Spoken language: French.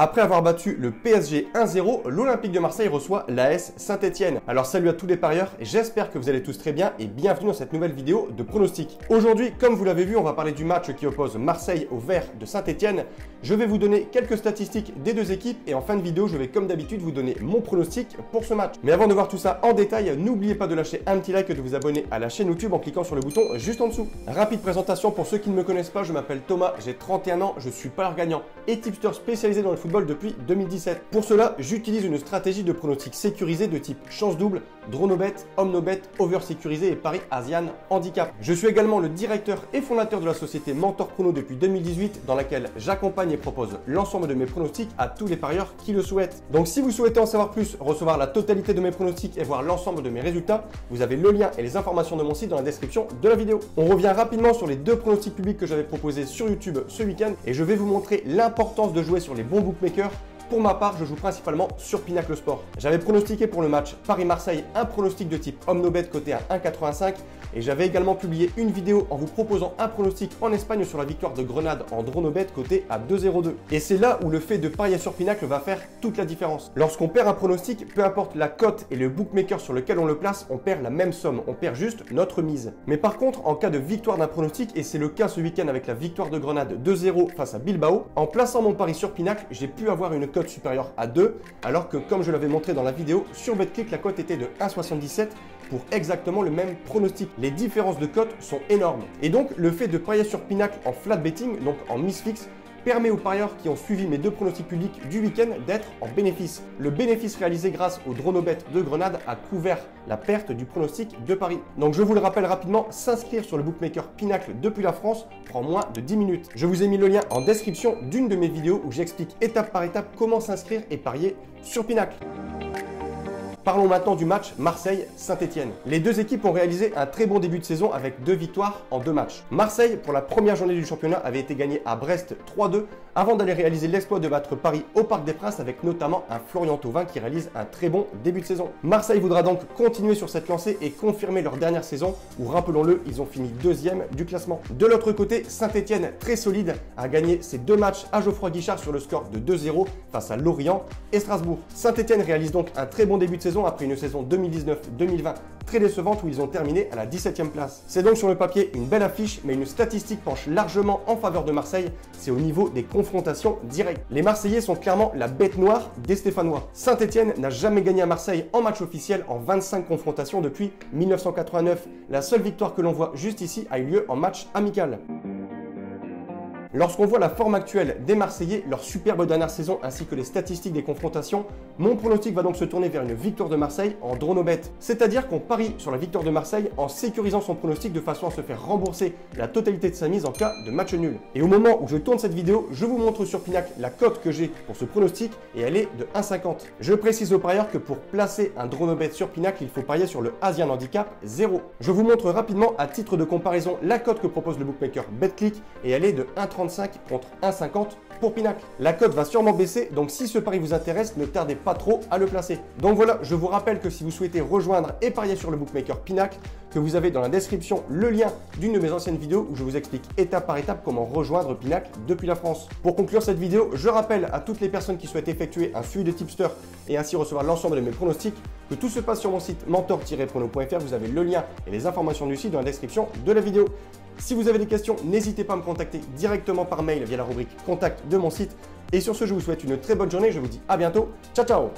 Après avoir battu le PSG 1-0, l'Olympique de Marseille reçoit l'AS Saint-Etienne. Alors salut à tous les parieurs, j'espère que vous allez tous très bien et bienvenue dans cette nouvelle vidéo de pronostic. Aujourd'hui, comme vous l'avez vu, on va parler du match qui oppose Marseille au Vert de Saint-Etienne. Je vais vous donner quelques statistiques des deux équipes et en fin de vidéo, je vais comme d'habitude vous donner mon pronostic pour ce match. Mais avant de voir tout ça en détail, n'oubliez pas de lâcher un petit like et de vous abonner à la chaîne YouTube en cliquant sur le bouton juste en dessous. Rapide présentation pour ceux qui ne me connaissent pas, je m'appelle Thomas, j'ai 31 ans, je suis parieur gagnant et tipster spécialisé dans le football depuis 2017. Pour cela, j'utilise une stratégie de pronostic sécurisé de type chance double, draw no bet, home no bet, over sécurisé et pari Asian handicap. Je suis également le directeur et fondateur de la société Mentor Prono depuis 2018 dans laquelle j'accompagne et propose l'ensemble de mes pronostics à tous les parieurs qui le souhaitent. Donc si vous souhaitez en savoir plus, recevoir la totalité de mes pronostics et voir l'ensemble de mes résultats, vous avez le lien et les informations de mon site dans la description de la vidéo. On revient rapidement sur les deux pronostics publics que j'avais proposés sur YouTube ce week-end et je vais vous montrer l'importance de jouer sur les bons bookmakers. Pour ma part, je joue principalement sur Pinacle Sport. J'avais pronostiqué pour le match Paris-Marseille un pronostic de type home no bet coté à 1,85 et j'avais également publié une vidéo en vous proposant un pronostic en Espagne sur la victoire de Grenade en draw no bet coté à 2,02. Et c'est là où le fait de parier sur Pinacle va faire toute la différence. Lorsqu'on perd un pronostic, peu importe la cote et le bookmaker sur lequel on le place, on perd la même somme, on perd juste notre mise. Mais par contre, en cas de victoire d'un pronostic, et c'est le cas ce week-end avec la victoire de Grenade 2-0 face à Bilbao, en plaçant mon pari sur Pinacle, j'ai pu avoir une cote supérieure à 2, alors que comme je l'avais montré dans la vidéo, sur BetClick, la cote était de 1,77 pour exactement le même pronostic. Les différences de cote sont énormes. Et donc, le fait de parier sur Pinacle en flat betting, donc en mise fixe, permet aux parieurs qui ont suivi mes deux pronostics publics du week-end d'être en bénéfice. Le bénéfice réalisé grâce au draw no bet de Grenade a couvert la perte du pronostic de Paris. Donc je vous le rappelle rapidement, s'inscrire sur le bookmaker Pinacle depuis la France prend moins de 10 minutes. Je vous ai mis le lien en description d'une de mes vidéos où j'explique étape par étape comment s'inscrire et parier sur Pinacle. Parlons maintenant du match Marseille-Saint-Etienne. Les deux équipes ont réalisé un très bon début de saison avec 2 victoires en 2 matchs. Marseille, pour la première journée du championnat, avait été gagné à Brest 3-2 avant d'aller réaliser l'exploit de battre Paris au Parc des Princes avec notamment un Florian Thauvin qui réalise un très bon début de saison. Marseille voudra donc continuer sur cette lancée et confirmer leur dernière saison où, rappelons-le, ils ont fini 2e du classement. De l'autre côté, Saint-Etienne, très solide, a gagné ses 2 matchs à Geoffroy Guichard sur le score de 2-0 face à Lorient et Strasbourg. Saint-Etienne réalise donc un très bon début de saison après une saison 2019-2020 très décevante où ils ont terminé à la 17e place. C'est donc sur le papier une belle affiche, mais une statistique penche largement en faveur de Marseille, c'est au niveau des confrontations directes. Les Marseillais sont clairement la bête noire des Stéphanois. Saint-Etienne n'a jamais gagné à Marseille en match officiel en 25 confrontations depuis 1989. La seule victoire que l'on voit juste ici a eu lieu en match amical. Lorsqu'on voit la forme actuelle des Marseillais, leur superbe dernière saison ainsi que les statistiques des confrontations, mon pronostic va donc se tourner vers une victoire de Marseille en draw no bet. C'est-à-dire qu'on parie sur la victoire de Marseille en sécurisant son pronostic de façon à se faire rembourser la totalité de sa mise en cas de match nul. Et au moment où je tourne cette vidéo, je vous montre sur Pinacle la cote que j'ai pour ce pronostic et elle est de 1,50. Je précise aux parieurs que pour placer un draw no bet sur Pinacle, il faut parier sur le Asian handicap 0. Je vous montre rapidement à titre de comparaison la cote que propose le bookmaker BetClick et elle est de 1,35 contre 1,50 pour Pinacle. La cote va sûrement baisser, donc si ce pari vous intéresse, ne tardez pas trop à le placer. Donc voilà, je vous rappelle que si vous souhaitez rejoindre et parier sur le bookmaker Pinacle, que vous avez dans la description le lien d'une de mes anciennes vidéos où je vous explique étape par étape comment rejoindre Pinacle depuis la France. Pour conclure cette vidéo, je rappelle à toutes les personnes qui souhaitent effectuer un suivi de tipster et ainsi recevoir l'ensemble de mes pronostics que tout se passe sur mon site mentor-prono.fr. Vous avez le lien et les informations du site dans la description de la vidéo. Si vous avez des questions, n'hésitez pas à me contacter directement par mail via la rubrique contact de mon site. Et sur ce, je vous souhaite une très bonne journée. Je vous dis à bientôt. Ciao, ciao!